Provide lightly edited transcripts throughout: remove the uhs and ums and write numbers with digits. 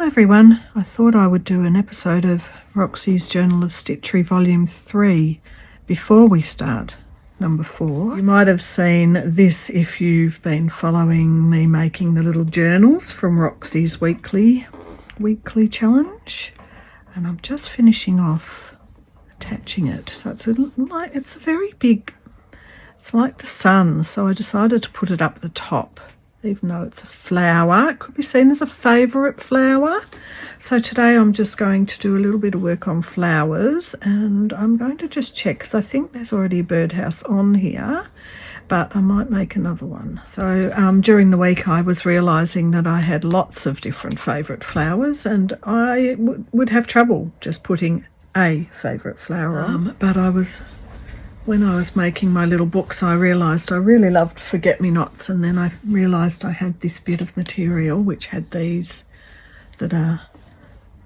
Hi everyone, I thought I would do an episode of Roxy's Journal of Stitchery Volume 3 before we start number 4. You might have seen this if you've been following me making the little journals from Roxy's weekly challenge, and I'm just finishing off attaching it. So it's a very big, it's like the sun, so I decided to put it up the top. Even though it's a flower, it could be seen as a favourite flower. So today I'm just going to do a little bit of work on flowers, and I'm going to just check because I think there's already a birdhouse on here, but I might make another one. So during the week I was realising that I had lots of different favourite flowers, and I would have trouble just putting a favourite flower on. But when I was making my little books, I realised I really loved forget-me-nots, and then I realised I had this bit of material which had these that are,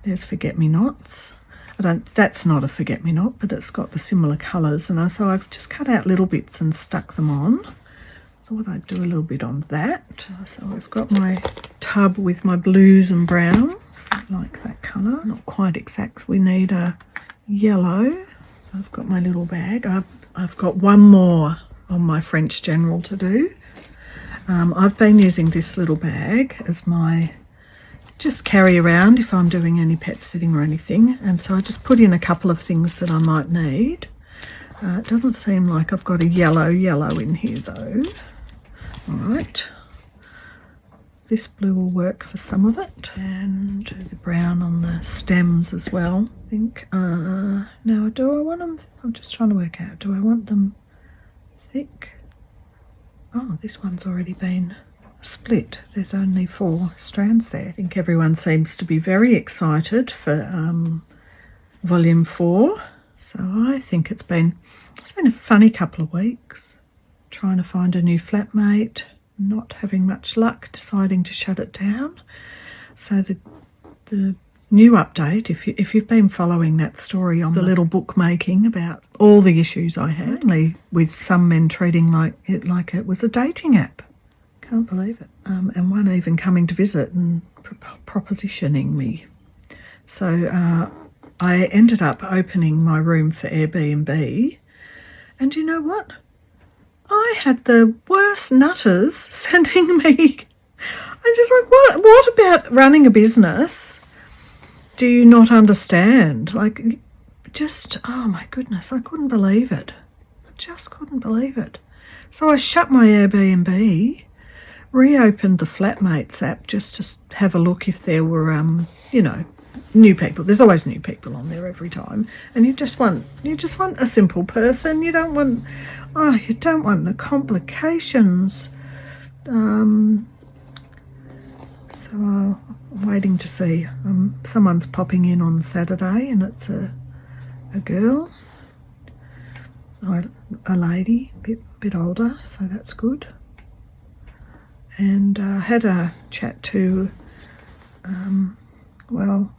there's forget-me-nots. That's not a forget-me-not, but it's got the similar colours, and so I've just cut out little bits and stuck them on. Thought I'd do a little bit on that. So I've got my tub with my blues and browns, like that colour. Not quite exact, we need a yellow. I've got my little bag. I've got one more on my French General to do. I've been using this little bag as my just carry around if I'm doing any pet sitting or anything, and so I just put in a couple of things that I might need. It doesn't seem like I've got a yellow in here though. All right. This blue will work for some of it, and the brown on the stems as well, I think. Now, do I want them, I'm just trying to work out, do I want them thick? Oh, this one's already been split. There's only 4 strands there. I think everyone seems to be very excited for Volume 4. So I think it's been a funny couple of weeks, trying to find a new flatmate. Not having much luck, deciding to shut it down. So the new update, if you've been following that story on the little book making about all the issues I had, with some men treating like it was a dating app. Can't believe it. And one even coming to visit and propositioning me. So I ended up opening my room for Airbnb, and you know what? I had the worst nutters sending me. I'm just like, what about running a business do you not understand? Like, just, oh my goodness, I couldn't believe it. Just couldn't believe it. So I shut my Airbnb, reopened the Flatmates app just to have a look if there were, new people. There's always new people on there every time, and you just want a simple person. You don't want the complications. So I'm waiting to see. Someone's popping in on Saturday, and it's a girl or a lady, bit older, so that's good. And I had a chat to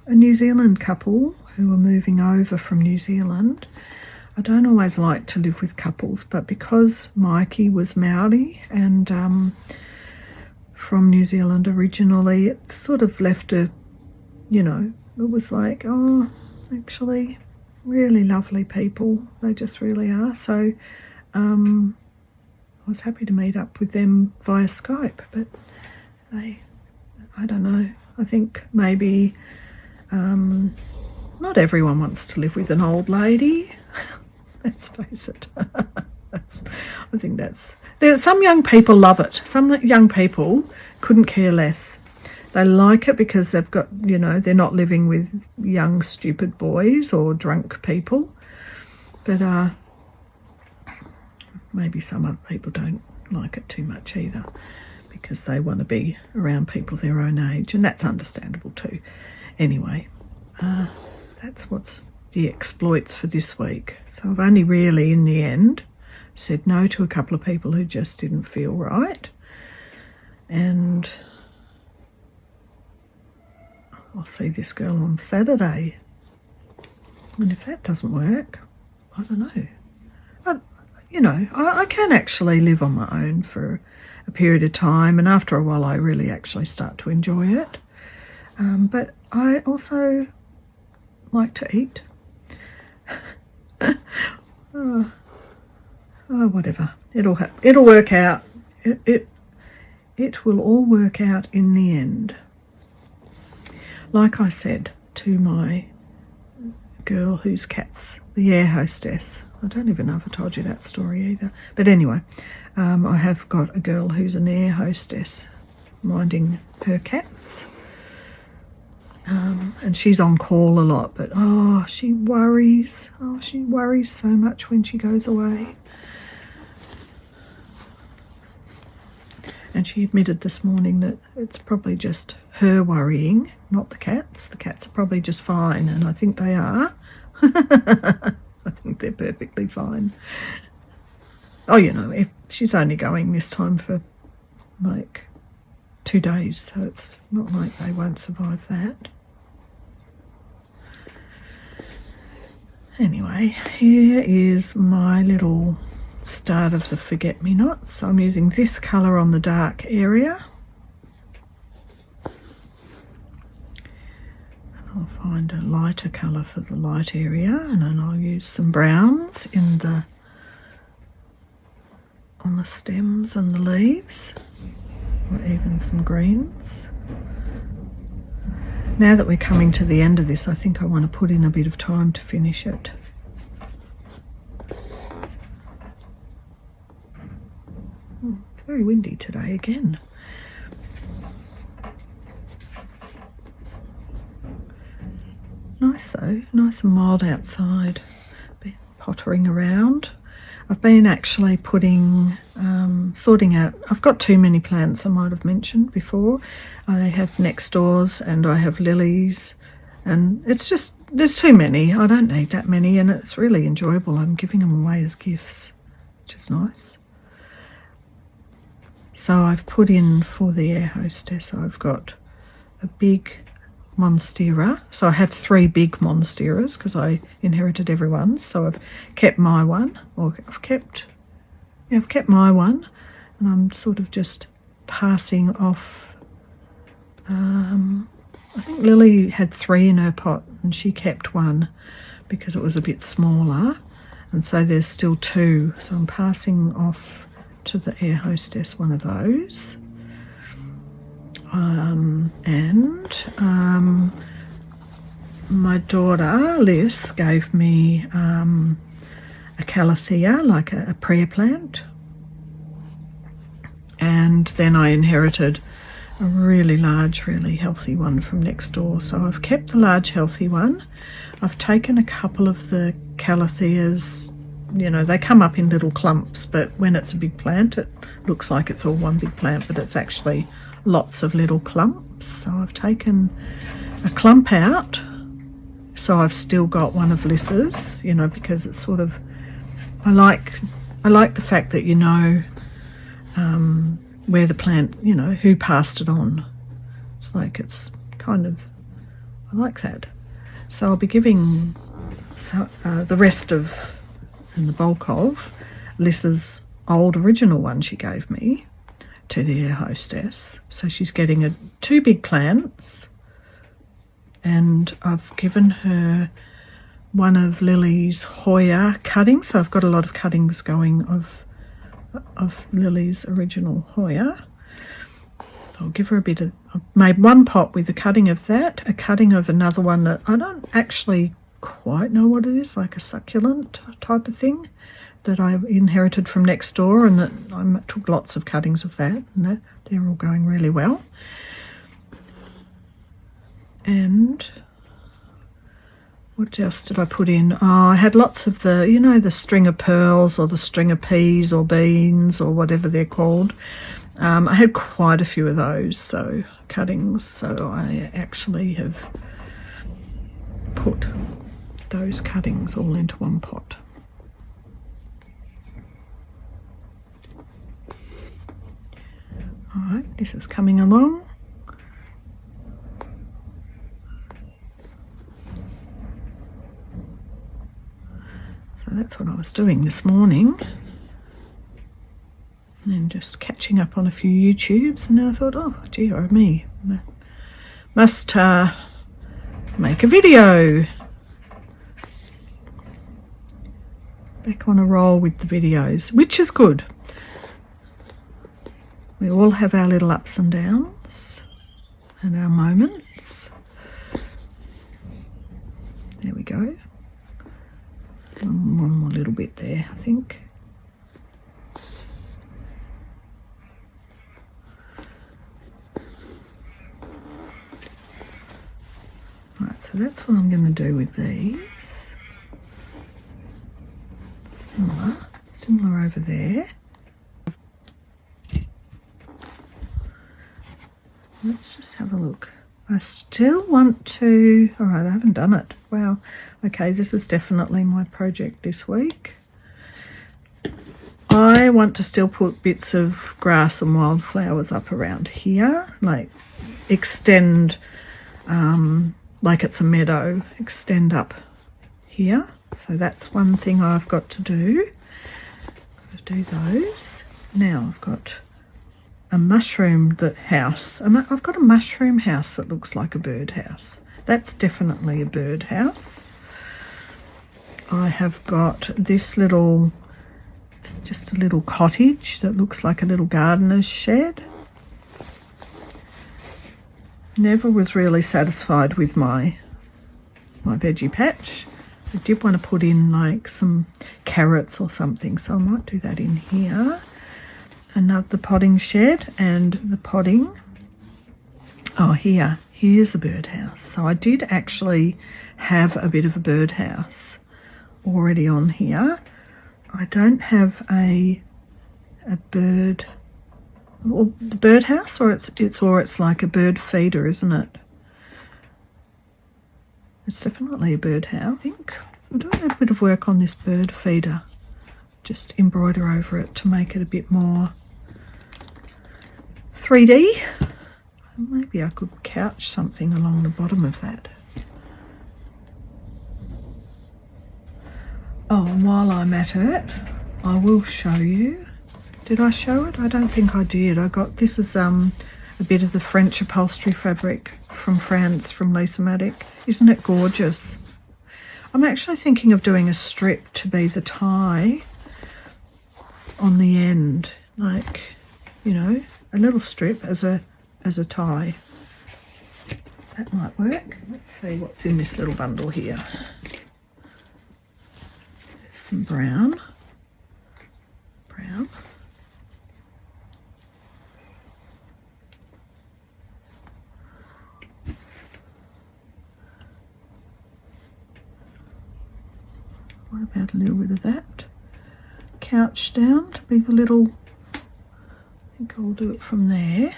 a New Zealand couple who were moving over from New Zealand. I don't always like to live with couples, but because Mikey was Maori and from New Zealand originally, it sort of left it was like, oh, actually, really lovely people. They just really are. So I was happy to meet up with them via Skype, but I don't know. I think maybe not everyone wants to live with an old lady. Let's face it. I think there's some young people love it. Some young people couldn't care less. They like it because they've got, they're not living with young stupid boys or drunk people. But maybe some other people don't like it too much either, because they want to be around people their own age, and that's understandable too. Anyway, that's what's the exploits for this week. So I've only really, in the end, said no to a couple of people who just didn't feel right, and I'll see this girl on Saturday, and if that doesn't work, I don't know. I can actually live on my own for a period of time, and after a while I really actually start to enjoy it. But I also like to eat. Oh, whatever. It'll work out. It will all work out in the end. Like I said to my girl whose cat's the air hostess. I don't even know if I told you that story either. But anyway, I have got a girl who's an air hostess minding her cats. And she's on call a lot, but she worries. Oh, she worries so much when she goes away. And she admitted this morning that it's probably just her worrying, not the cats. The cats are probably just fine, and I think they are. I think they're perfectly fine. Oh, you know, if she's only going this time for like 2 days, so it's not like they won't survive that. Anyway, here is my little start of the forget-me-nots. So I'm using this colour on the dark area. I'll find a lighter colour for the light area, and then I'll use some browns on the stems and the leaves, or even some greens. Now that we're coming to the end of this, I think I want to put in a bit of time to finish it. It's very windy today again. Nice though, nice and mild outside. Been pottering around. I've been actually sorting out, I've got too many plants, I might have mentioned before. I have next doors and I have lilies, and it's just, there's too many. I don't need that many, and it's really enjoyable. I'm giving them away as gifts, which is nice. So I've put in for the air hostess, I've got a big monstera. So I have 3 big monsteras because I inherited everyone's. So I've kept my one, or I've kept my one, and I'm sort of just passing off. I think Lily had 3 in her pot and she kept 1 because it was a bit smaller, and so there's still 2. So I'm passing off to the air hostess one of those. My daughter Liz gave me a calathea, like a prayer plant, and then I inherited a really large, really healthy one from next door. So I've kept the large healthy one. I've taken a couple of the calatheas, you know, they come up in little clumps, but when it's a big plant it looks like it's all one big plant, but it's actually lots of little clumps. So I've taken a clump out, so I've still got one of Liz's, you know, because it's sort of, I like the fact that you know where the plant, you know, who passed it on. It's like, it's kind of, I like that. So I'll be giving the rest of, and the bulk of, Liz's old original one she gave me to the air hostess. So she's getting 2 big plants, and I've given her one of Lily's Hoya cuttings. So I've got a lot of cuttings going of Lily's original Hoya. So I'll give her a bit of, I've made 1 pot with a cutting of that, a cutting of another one that I don't actually quite know what it is, like a succulent type of thing that I inherited from next door, and that I took lots of cuttings of that, and they're all going really well. And what else did I put in? Oh, I had lots of the, you know, the string of pearls or the string of peas or beans or whatever they're called. I had quite a few of those, so cuttings. So I actually have put those cuttings all into 1 pot. All right, this is coming along. So that's what I was doing this morning, and then just catching up on a few YouTubes, and then I thought, oh dear, oh me, must make a video. Back on a roll with the videos, which is good. We all have our little ups and downs and our moments. There we go. One more little bit there, I think. Right, so that's what I'm going to do with these. Similar over there. Let's just have a look. I still want to, all right, I haven't done it. Wow. Okay, this is definitely my project this week. I want to still put bits of grass and wildflowers up around here, like extend, like it's a meadow, extend up here. So that's one thing I've got to do. Got to do those. Now I've got a mushroom house. I've got a mushroom house that looks like a birdhouse. That's definitely a birdhouse. I have got this little, it's just a little cottage that looks like a little gardener's shed. Never was really satisfied with my veggie patch. I did want to put in like some carrots or something, so I might do that in here. Another potting shed and the potting. Oh, here's a birdhouse. So I did actually have a bit of a birdhouse already on here. I don't have a bird, or the birdhouse, or it's like a bird feeder, isn't it? It's definitely a birdhouse. I think I'm doing a bit of work on this bird feeder. Just embroider over it to make it a bit more 3D. Maybe I could couch something along the bottom of that. Oh, and while I'm at it, I will show you. Did I show it? I don't think I did. I got, this is a bit of the French upholstery fabric from France, from Lisa Maddock. Isn't it gorgeous? I'm actually thinking of doing a strip to be the tie on the end, like, you know, a little strip as a tie. That might work. Let's see what's in this little bundle here. There's some brown. What about a little bit of that? Couch down to be the little, I think I'll do it from there.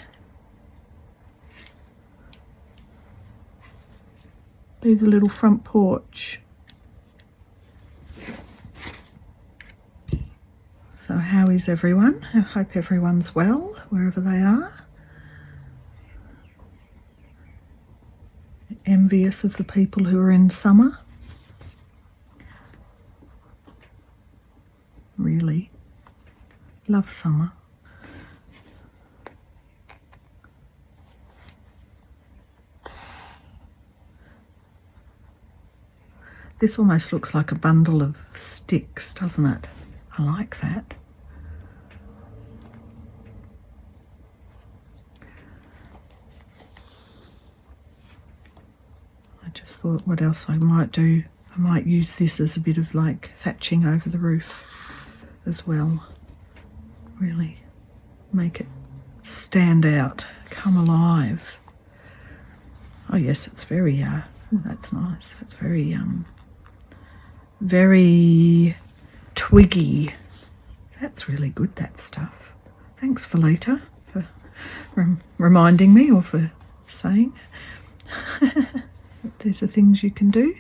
Be the little front porch. So how is everyone? I hope everyone's well, wherever they are. Envious of the people who are in summer. Really love summer. This almost looks like a bundle of sticks, doesn't it? I like that. I just thought what else I might do. I might use this as a bit of like thatching over the roof as well. Really make it stand out, come alive. Oh yes, it's very, oh, that's nice. It's very, very twiggy. That's really good, that stuff. Thanks, Felita, for reminding me, or for saying that these are things you can do.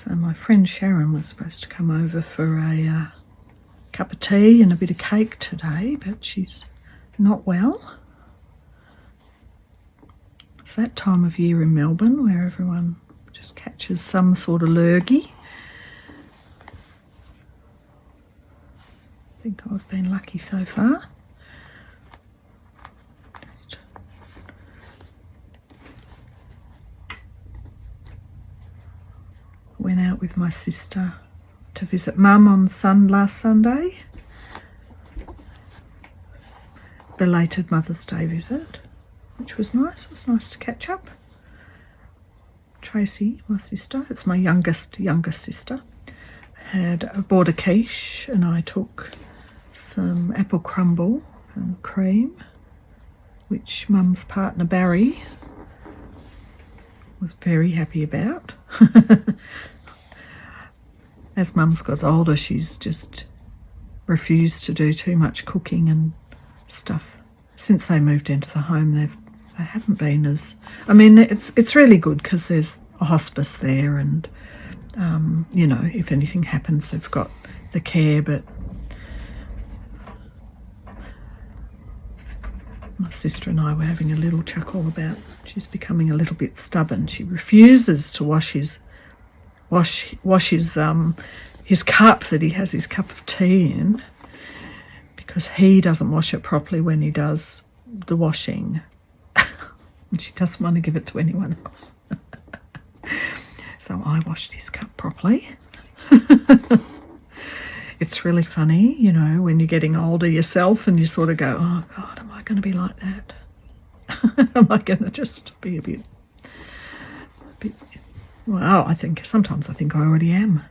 So my friend Sharon was supposed to come over for a cup of tea and a bit of cake today, but she's not well. It's that time of year in Melbourne where everyone just catches some sort of lurgy. I think I've been lucky so far. Just went out with my sister to visit Mum on last Sunday. Belated Mother's Day visit, which was nice. It was nice to catch up. Tracy, my sister, it's my youngest sister, had bought a quiche, and I took some apple crumble and cream, which Mum's partner Barry was very happy about. As Mum's got older, she's just refused to do too much cooking and stuff. Since they moved into the home, they haven't been as... I mean, it's really good because there's a hospice there, and you know, if anything happens, they've got the care. But my sister and I were having a little chuckle about she's becoming a little bit stubborn. She refuses to wash his cup that he has his cup of tea in, because he doesn't wash it properly when he does the washing. And she doesn't want to give it to anyone else. So I washed his cup properly. It's really funny, you know, when you're getting older yourself and you sort of go, oh God, am I going to be like that? Am I going to just be a bit, well, sometimes I think I already am.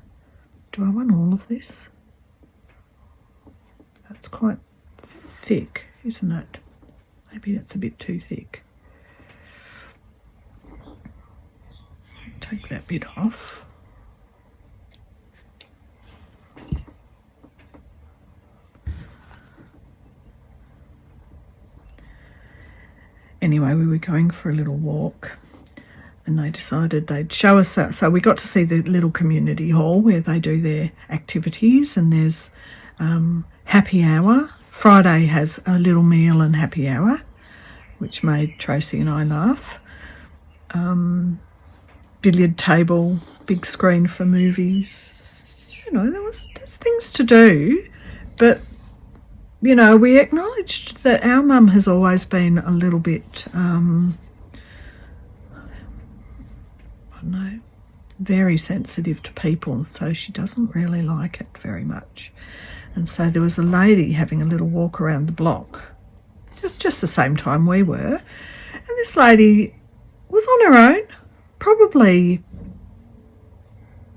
Do I want all of this? That's quite thick, isn't it? Maybe that's a bit too thick. Take that bit off. Anyway, we were going for a little walk, and they decided they'd show us that. So we got to see the little community hall where they do their activities, and there's happy hour. Friday has a little meal and happy hour, which made Tracy and I laugh. Billiard table, big screen for movies. You know, there's things to do, but you know, we acknowledged that our mum has always been a little bit, I don't know, very sensitive to people, so she doesn't really like it very much. And so there was a lady having a little walk around the block, just the same time we were, and this lady was on her own. Probably,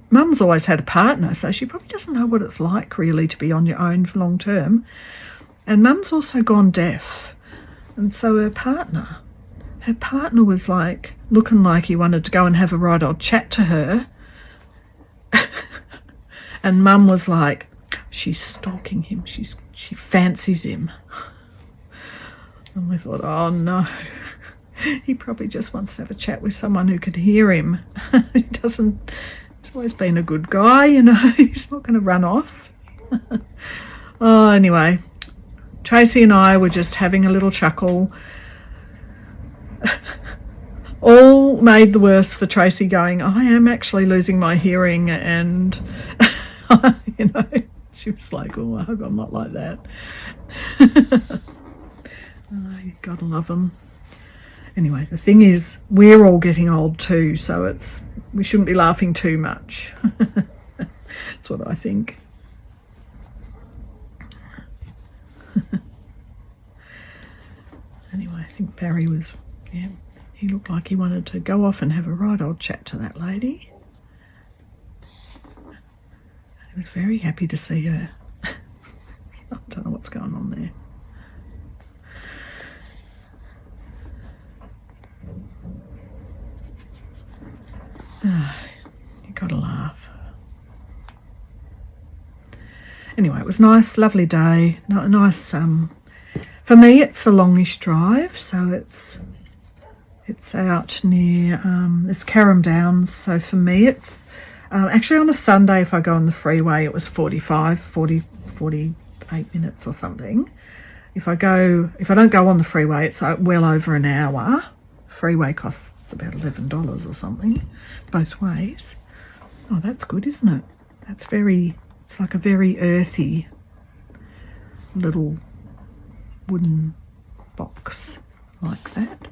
Mum's always had a partner, so she probably doesn't know what it's like really to be on your own for long term. And Mum's also gone deaf, and so her partner was like looking like he wanted to go and have a right old chat to her. And Mum was like, she's stalking him, she fancies him. And we thought, oh no, he probably just wants to have a chat with someone who could hear him. He's always been a good guy, you know, he's not going to run off. Oh, anyway, Tracy and I were just having a little chuckle. All made the worse for Tracy, going, I am actually losing my hearing, and you know, she was like, oh, I hope I'm not like that. Oh, you gotta love them. Anyway, the thing is, we're all getting old too, so we shouldn't be laughing too much. That's what I think. Anyway, I think Barry he looked like he wanted to go off and have a right old chat to that lady. He was very happy to see her. I don't know what's going on there. You gotta laugh. Anyway, it was nice, lovely day. Nice. For me, it's a longish drive, so it's out near it's Carrum Downs. So for me, it's actually on a Sunday. If I go on the freeway, it was 48 minutes or something. If I don't go on the freeway, it's well over an hour freeway costs about $11 or something, both ways. Oh, that's good, isn't it? That's very, it's like a very earthy little wooden box like that.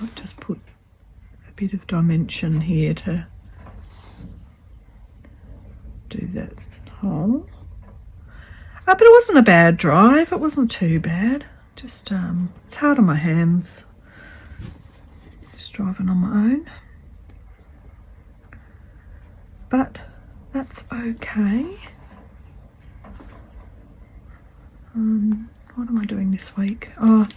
I'll just put a bit of dimension here to do that hole. But it wasn't a bad drive. It wasn't too bad. Just, it's hard on my hands. Just driving on my own. But that's okay. What am I doing this week? Oh,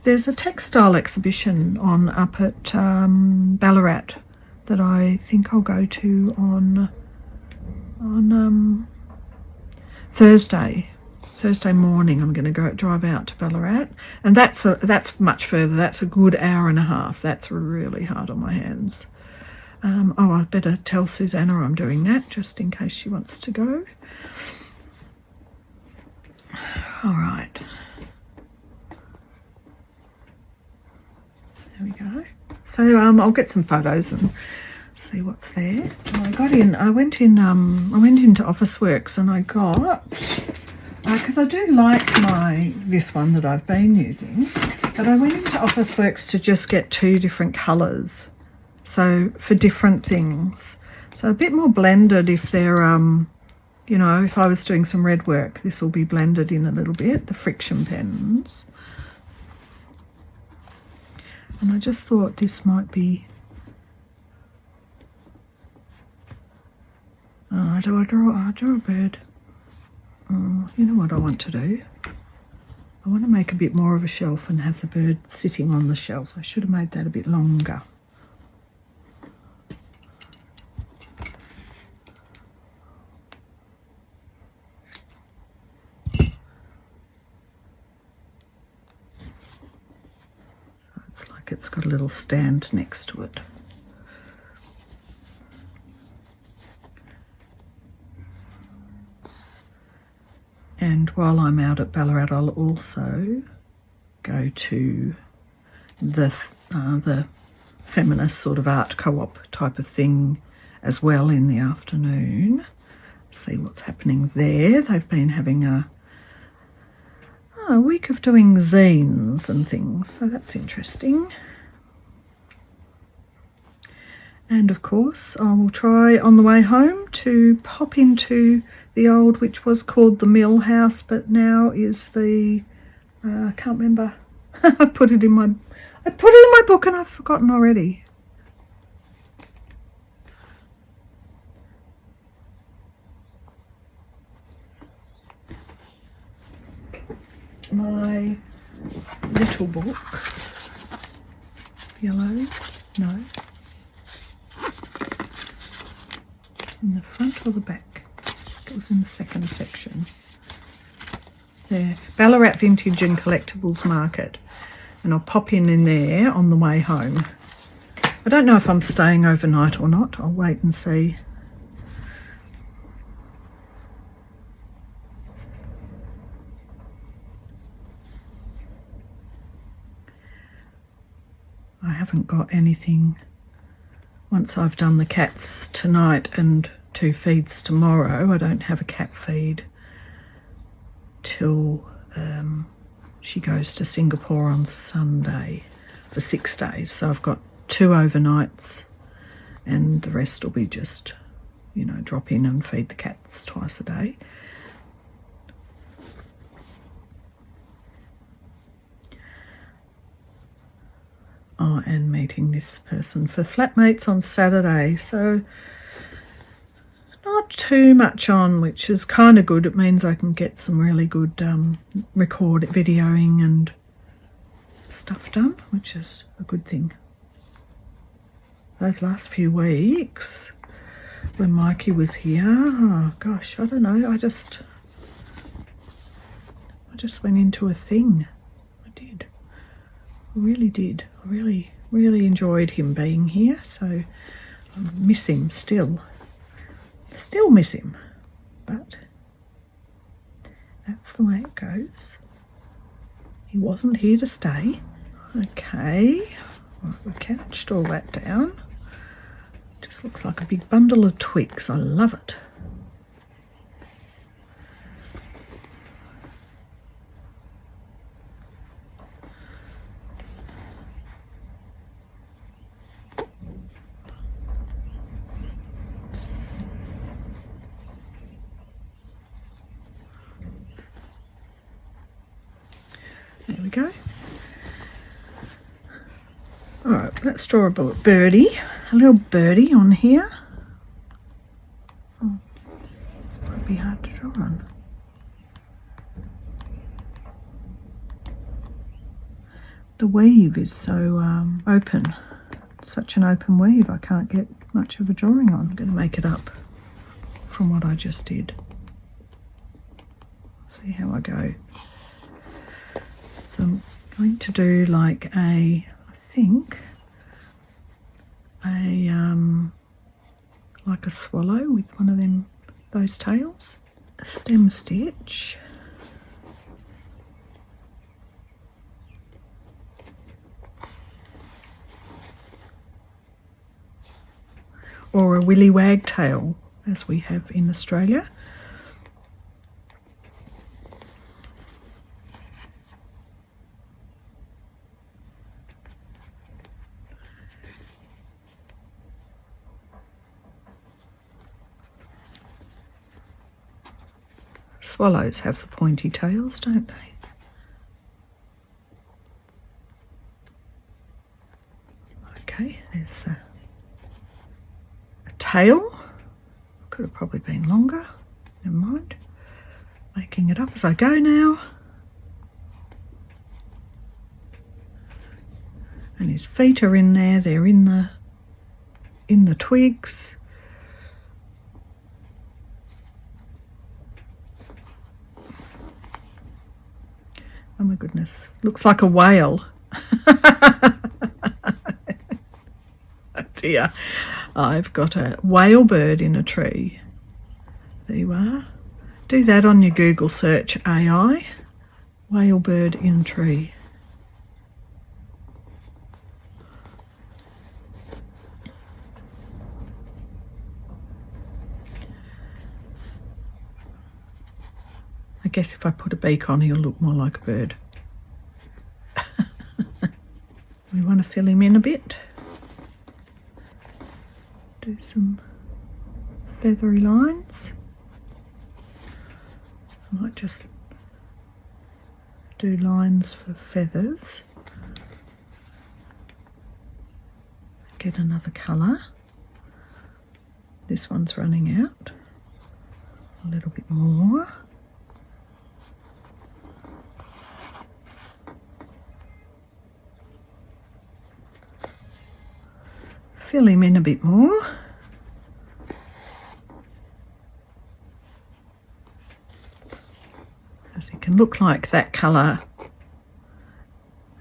there's a textile exhibition on up at Ballarat that I think I'll go to on Thursday morning. I'm going to drive out to Ballarat, and that's much further. That's a good hour and a half. That's really hard on my hands. Oh, I better tell Susanna I'm doing that just in case she wants to go. All right. There we go. So I'll get some photos and see what's there. I went into Officeworks and I got, because I do like this one that I've been using, but I went into Officeworks to just get 2 different colours, so for different things. So a bit more blended if they're, you know, if I was doing some red work, this will be blended in a little bit, the friction pens. And I just thought this might be, do I draw a bird? Oh, you know what I want to do? I want to make a bit more of a shelf and have the bird sitting on the shelf. I should have made that a bit longer. It's like it's got a little stand next to it. And while I'm out at Ballarat, I'll also go to the feminist sort of art co-op type of thing as well in the afternoon. See what's happening there. They've been having a week of doing zines and things, so that's interesting. And of course, I will try on the way home to pop into the old, which was called the Mill House, but now is the, I can't remember. I put it in my book and I've forgotten already. My little book, yellow, no. In the front or the back? It was in the second section. There, Ballarat Vintage and Collectibles Market. And I'll pop in there on the way home. I don't know if I'm staying overnight or not. I'll wait and see. I haven't got anything. Once I've done the cats tonight and 2 feeds tomorrow, I don't have a cat feed till she goes to Singapore on Sunday for 6 days. So I've got 2 overnights and the rest will be just, you know, drop in and feed the cats twice a day. Oh, and meeting this person for flatmates on Saturday, so not too much on, which is kind of good. It means I can get some really good videoing and stuff done, which is a good thing. Those last few weeks when Mikey was here, oh gosh, I don't know, I just went into a thing. I did. I really did. I really enjoyed him being here, so I miss him still. Still miss him, but that's the way it goes. He wasn't here to stay. Okay, right, we've couched all that down. Just looks like a big bundle of twigs. I love it. There we go. Alright, let's draw a birdie, a little birdie on here. Oh, this might be hard to draw on. The weave is so open. It's such an open weave, I can't get much of a drawing on. I'm going to make it up from what I just did. See how I go. So I'm going to do like I think like a swallow with one of those tails. A stem stitch. Or a willy wagtail, as we have in Australia. Swallows have the pointy tails, don't they? Okay, there's a tail. Could have probably been longer. Never mind. Making it up as I go now. And his feet are in there. They're in the twigs. Oh my goodness, looks like a whale. Oh dear, I've got a whale bird in a tree. There you are. Do that on your Google search AI. Whale bird in tree. I guess if I put a beak on, he'll look more like a bird. We want to fill him in a bit. Do some feathery lines. I might just do lines for feathers. Get another colour. This one's running out. A little bit more. Fill him in a bit more. As he can look like that colour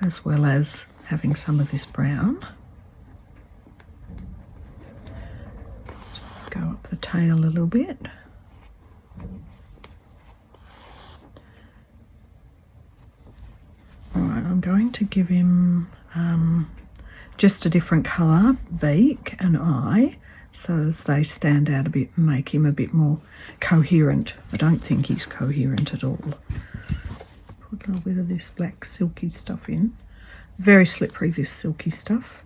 as well as having some of this brown. Just go up the tail a little bit. Alright, I'm going to give him just a different colour beak and eye, so as they stand out a bit and make him a bit more coherent. I don't think he's coherent at all. Put a little bit of this black silky stuff in. Very slippery, this silky stuff.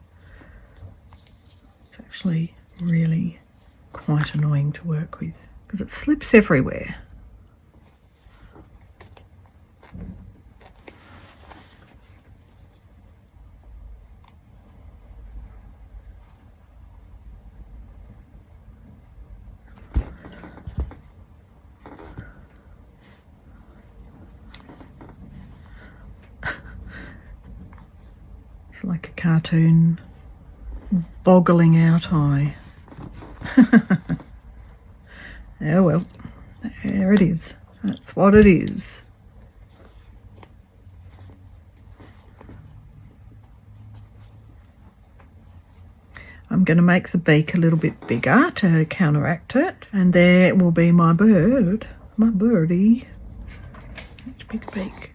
It's actually really quite annoying to work with because it slips everywhere. It's like a cartoon boggling out eye. Oh well, there it is. That's what it is. I'm going to make the beak a little bit bigger to counteract it, and there will be my bird, my birdie. Much bigger beak.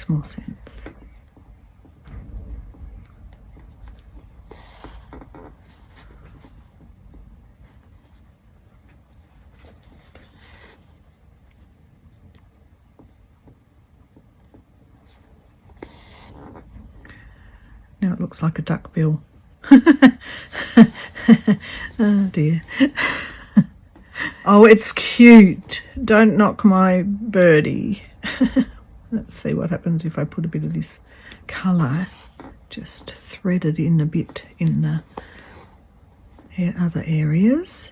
makes more sense. Now it looks like a duck bill. Oh dear. Oh, it's cute. Don't knock my birdie. Let's see what happens if I put a bit of this colour just threaded in a bit in the other areas.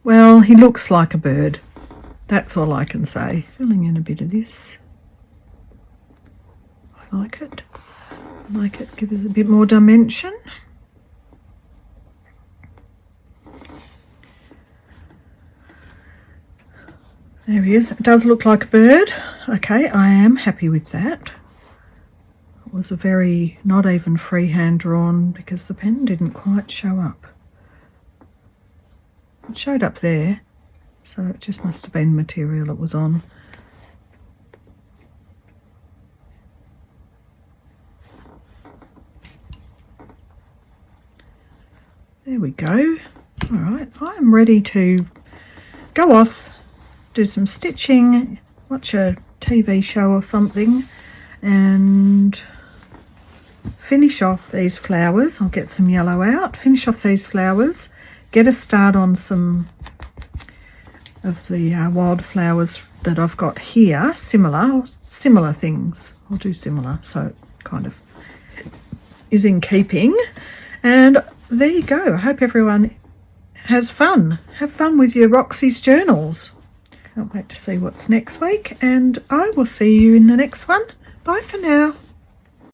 Well, he looks like a bird. That's all I can say. Filling in a bit of this. I like it. I like it. Give it a bit more dimension. There he is. It does look like a bird. Okay, I am happy with that. It was a very not even freehand drawn because the pen didn't quite show up. It showed up there, so it just must have been the material it was on. There we go. All right, I'm ready to go off, do some stitching, watch a TV show or something, and finish off these flowers. I'll get some yellow out, finish off these flowers, get a start on some of the wildflowers that I've got here, similar things. I'll do similar, so it kind of is in keeping. And there you go. I hope everyone has fun. Have fun with your Roxy's journals. Can't wait to see what's next week, and I will see you in the next one. Bye for now.